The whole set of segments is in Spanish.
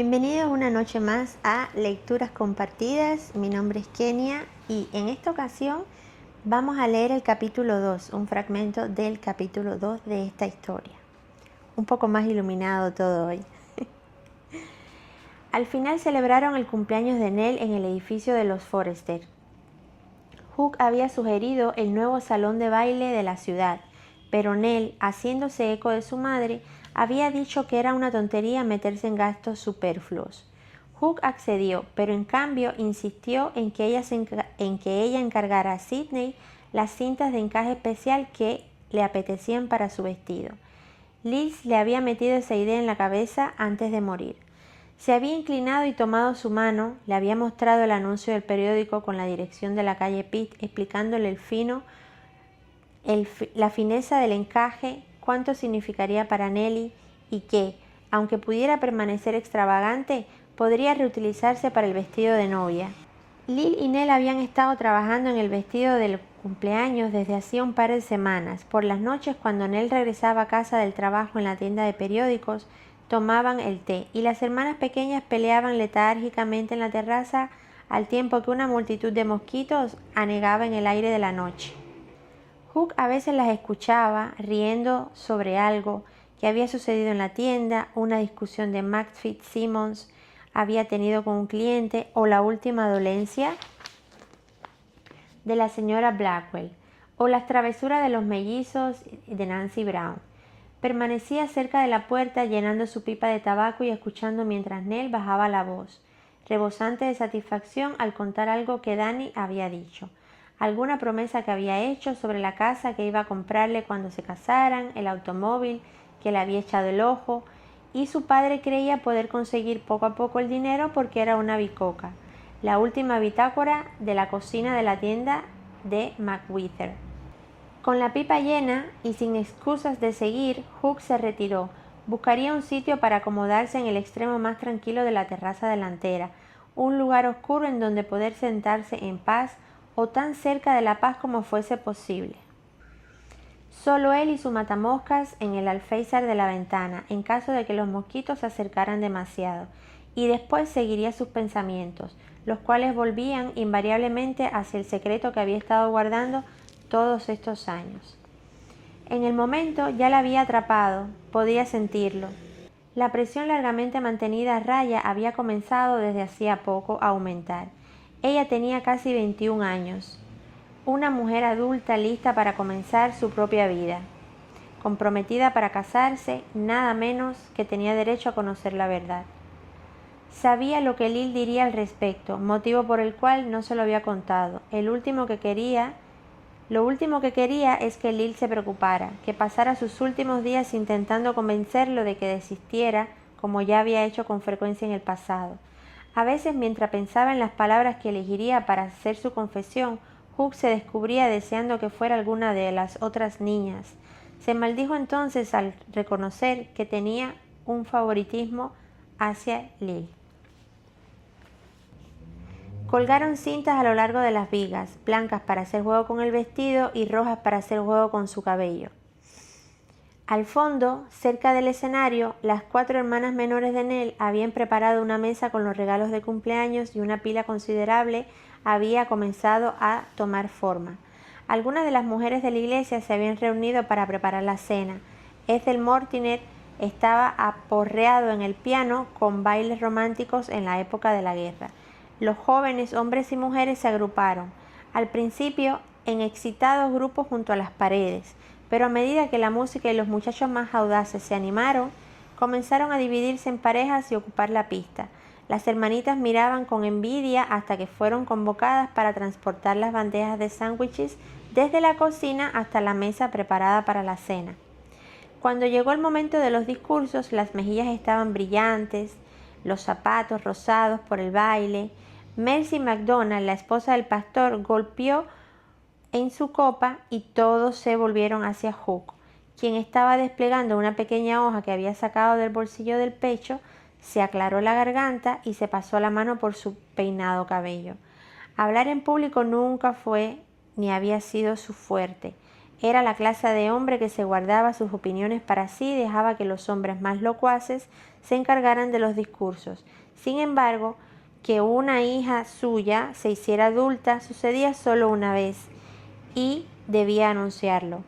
Bienvenidos una noche más a Lecturas Compartidas. Mi nombre es Kenia y en esta ocasión vamos a leer el capítulo 2, un fragmento del capítulo 2 de esta historia. Un poco más iluminado todo hoy. Al final celebraron el cumpleaños de Nell en el edificio de los Forrester. Hook había sugerido el nuevo salón de baile de la ciudad, pero Nell, haciéndose eco de su madre, había dicho que era una tontería meterse en gastos superfluos. Hook accedió, pero en cambio insistió en que ella encargara a Sidney las cintas de encaje especial que le apetecían para su vestido. Liz le había metido esa idea en la cabeza antes de morir. Se había inclinado y tomado su mano, le había mostrado el anuncio del periódico con la dirección de la calle Pitt, explicándole la fineza del encaje, cuánto significaría para Nellie y que, aunque pudiera permanecer extravagante, podría reutilizarse para el vestido de novia. Lil y Nell habían estado trabajando en el vestido del cumpleaños desde hacía un par de semanas. Por las noches, cuando Nell regresaba a casa del trabajo en la tienda de periódicos, tomaban el té y las hermanas pequeñas peleaban letárgicamente en la terraza al tiempo que una multitud de mosquitos anegaba en el aire de la noche. Hook a veces las escuchaba riendo sobre algo que había sucedido en la tienda, una discusión de Max Fitzsimmons había tenido con un cliente o la última dolencia de la señora Blackwell o las travesuras de los mellizos de Nancy Brown. Permanecía cerca de la puerta llenando su pipa de tabaco y escuchando mientras Nell bajaba la voz, rebosante de satisfacción al contar algo que Danny había dicho. Alguna promesa que había hecho sobre la casa que iba a comprarle cuando se casaran, el automóvil que le había echado el ojo, y su padre creía poder conseguir poco a poco el dinero porque era una bicoca, la última bitácora de la cocina de la tienda de McWhirter. Con la pipa llena y sin excusas de seguir, Hook se retiró. Buscaría un sitio para acomodarse en el extremo más tranquilo de la terraza delantera, un lugar oscuro en donde poder sentarse en paz o tan cerca de la paz como fuese posible. Solo él y su matamoscas en el alféizar de la ventana, en caso de que los mosquitos se acercaran demasiado, y después seguiría sus pensamientos, los cuales volvían invariablemente hacia el secreto que había estado guardando todos estos años. En el momento ya la había atrapado, podía sentirlo. La presión largamente mantenida a raya había comenzado desde hacía poco a aumentar. Ella tenía casi 21 años, una mujer adulta lista para comenzar su propia vida, comprometida para casarse, nada menos que tenía derecho a conocer la verdad. Sabía lo que Lil diría al respecto, motivo por el cual no se lo había contado. Lo último que quería es que Lil se preocupara, que pasara sus últimos días intentando convencerlo de que desistiera, como ya había hecho con frecuencia en el pasado. A veces, mientras pensaba en las palabras que elegiría para hacer su confesión, Hook se descubría deseando que fuera alguna de las otras niñas. Se maldijo entonces al reconocer que tenía un favoritismo hacia Lil. Colgaron cintas a lo largo de las vigas, blancas para hacer juego con el vestido y rojas para hacer juego con su cabello. Al fondo, cerca del escenario, las 4 hermanas menores de Nell habían preparado una mesa con los regalos de cumpleaños y una pila considerable había comenzado a tomar forma. Algunas de las mujeres de la iglesia se habían reunido para preparar la cena. Ethel Mortimer estaba aporreado en el piano con bailes románticos en la época de la guerra. Los jóvenes, hombres y mujeres, se agruparon, al principio en excitados grupos junto a las paredes, pero a medida que la música y los muchachos más audaces se animaron, comenzaron a dividirse en parejas y ocupar la pista. Las hermanitas miraban con envidia hasta que fueron convocadas para transportar las bandejas de sándwiches desde la cocina hasta la mesa preparada para la cena. Cuando llegó el momento de los discursos, las mejillas estaban brillantes, los zapatos rosados por el baile. Mercy McDonald, la esposa del pastor, golpeó en su copa y todos se volvieron hacia Hook, quien estaba desplegando una pequeña hoja que había sacado del bolsillo del pecho. Se aclaró la garganta y se pasó la mano por su peinado cabello. Hablar en público nunca fue ni había sido su fuerte. Era la clase de hombre que se guardaba sus opiniones para sí y dejaba que los hombres más locuaces se encargaran de los discursos. Sin embargo, que una hija suya se hiciera adulta sucedía solo una vez y debía anunciarlo,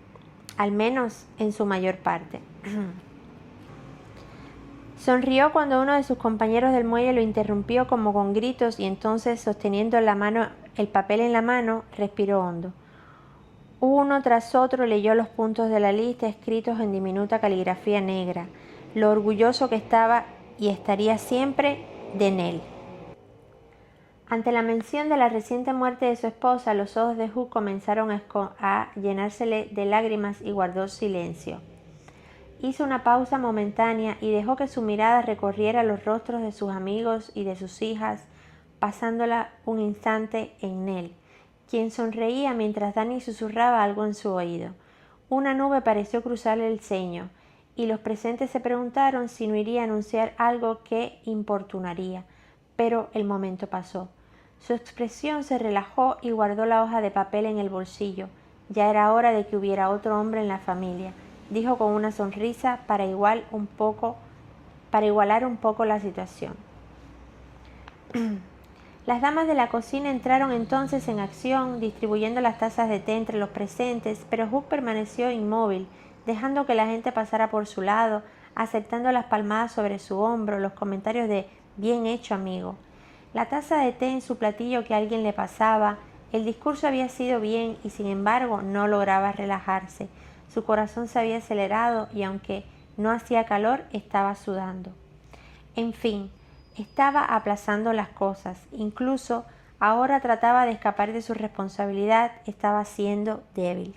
al menos en su mayor parte. Sonrió cuando uno de sus compañeros del muelle lo interrumpió como con gritos y entonces, sosteniendo el papel en la mano, respiró hondo. Uno tras otro leyó los puntos de la lista escritos en diminuta caligrafía negra, lo orgulloso que estaba y estaría siempre de Nell. Ante la mención de la reciente muerte de su esposa, los ojos de Hugh comenzaron a llenársele de lágrimas y guardó silencio. Hizo una pausa momentánea y dejó que su mirada recorriera los rostros de sus amigos y de sus hijas, pasándola un instante en Nell, quien sonreía mientras Danny susurraba algo en su oído. Una nube pareció cruzarle el ceño, y los presentes se preguntaron si no iría a anunciar algo que importunaría, pero el momento pasó. Su expresión se relajó y guardó la hoja de papel en el bolsillo. Ya era hora de que hubiera otro hombre en la familia, dijo con una sonrisa para igualar un poco la situación. Las damas de la cocina entraron entonces en acción, distribuyendo las tazas de té entre los presentes, pero Hugh permaneció inmóvil, dejando que la gente pasara por su lado, aceptando las palmadas sobre su hombro, los comentarios de «bien hecho, amigo». La taza de té en su platillo que alguien le pasaba, el discurso había sido bien y sin embargo no lograba relajarse. Su corazón se había acelerado y aunque no hacía calor, estaba sudando. En fin, estaba aplazando las cosas. Incluso ahora trataba de escapar de su responsabilidad. Estaba siendo débil.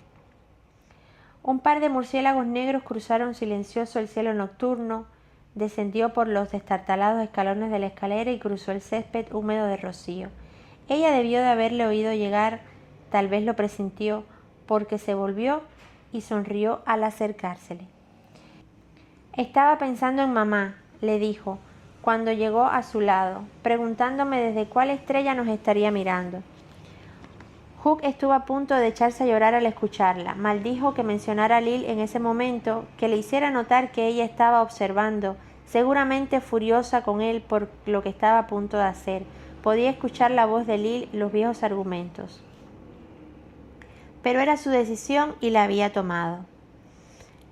Un par de murciélagos negros cruzaron silencioso el cielo nocturno, descendió por los destartalados escalones de la escalera y cruzó el césped húmedo de rocío. Ella debió de haberle oído llegar, tal vez lo presintió, porque se volvió y sonrió al acercársele. «Estaba pensando en mamá», le dijo, cuando llegó a su lado, preguntándome desde cuál estrella nos estaría mirando. Hugh estuvo a punto de echarse a llorar al escucharla. Maldijo que mencionara a Lil en ese momento, que le hiciera notar que ella estaba observando, seguramente furiosa con él por lo que estaba a punto de hacer. Podía escuchar la voz de Lil, los viejos argumentos. Pero era su decisión y la había tomado.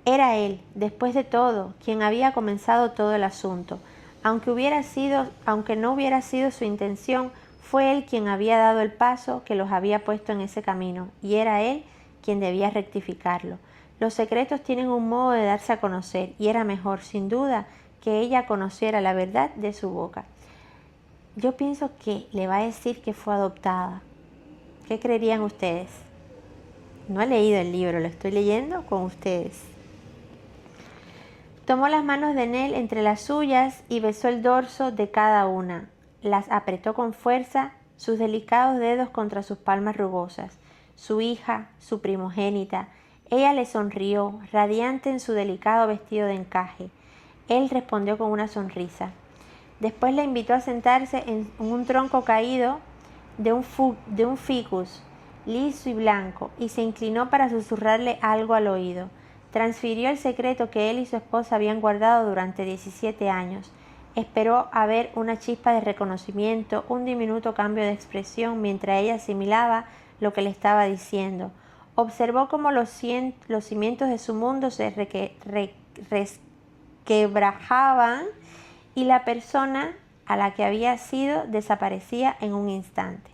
Era él, después de todo, quien había comenzado todo el asunto. Aunque no hubiera sido su intención, fue él quien había dado el paso que los había puesto en ese camino, y era él quien debía rectificarlo. Los secretos tienen un modo de darse a conocer, y era mejor, sin duda, que ella conociera la verdad de su boca. Yo pienso que le va a decir que fue adoptada. ¿Qué creerían ustedes? No he leído el libro, lo estoy leyendo con ustedes. Tomó las manos de Nell entre las suyas y besó el dorso de cada una. Las apretó con fuerza, sus delicados dedos contra sus palmas rugosas. Su hija, su primogénita. Ella le sonrió, radiante en su delicado vestido de encaje. Él respondió con una sonrisa. Después la invitó a sentarse en un tronco caído de un ficus, liso y blanco, y se inclinó para susurrarle algo al oído. Transfirió el secreto que él y su esposa habían guardado durante 17 años. Esperó a ver una chispa de reconocimiento, un diminuto cambio de expresión mientras ella asimilaba lo que le estaba diciendo. Observó cómo los cimientos de su mundo se resquebrajaban y la persona a la que había sido desaparecía en un instante.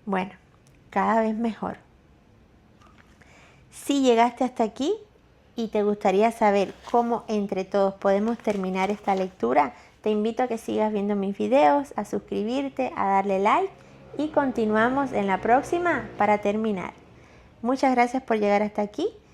Bueno, cada vez mejor. Si llegaste hasta aquí y te gustaría saber cómo entre todos podemos terminar esta lectura, te invito a que sigas viendo mis videos, a suscribirte, a darle like y continuamos en la próxima para terminar. Muchas gracias por llegar hasta aquí.